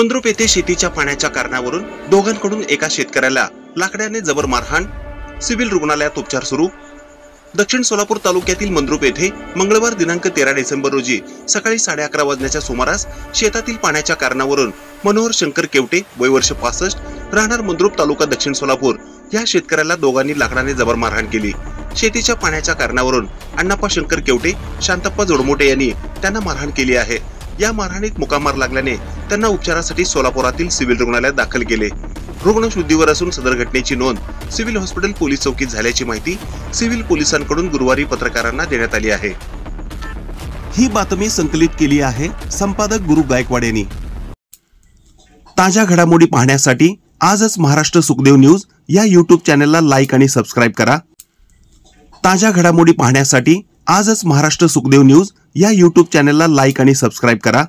मंद्रुप येथे शेतीच्या पाण्याच्या कारणावरून दोघांकडून एका शेतकऱ्याला लाकडाने जबर मारहाण, सिव्हिल रुग्णालयात उपचार सुरू। दक्षिण सोलापूर तालुक्यातील मंद्रुप येथे मंगळवार दिनांक 13 डिसेंबर रोजी सकाळी 11:30 वाजण्याच्या सुमारास शेतातील पाण्याच्या कारणावरून मनोहर शंकर केवटे वय वर्ष 65 राहणार मंद्रुप तालुका दक्षिण सोलापूर या शेतकऱ्याला दोघांनी लाकडाने जबर मारहाण केली। शेतीच्या पाण्याच्या कारणावरून अण्णाप्पा शंकर केवटे, शांतप्पा जोडमोटे यांनी त्यांना मारहाण केली आहे। या मारहाणीत मुकामार लागल्याने त्यांना उपचारासाठी सोलापुरातील सिव्हिल रुग्णालयात दाखल केले। रुग्ण शुद्धीवर असून सदर घटनेची नोंद सिव्हिल हॉस्पिटल पोलीस चौकीत झाल्याची माहिती सिव्हिल पोलिसांकडून गुरुवारी पत्रकारांना देण्यात आली आहे। ही बातमी संकलित केली आहे संपादक गुरु गायकवाड यांनी। ताज्या घडामोडी पाहण्यासाठी आजच महाराष्ट्र सुखदेव न्यूज या YouTube चॅनलला लाईक आणि सबस्क्राइब करा। ताज्या घडामोडी पाहण्यासाठी आजच महाराष्ट्र सुखदेव न्यूज या YouTube चॅनलला लाईक आणि सबस्क्राइब करा।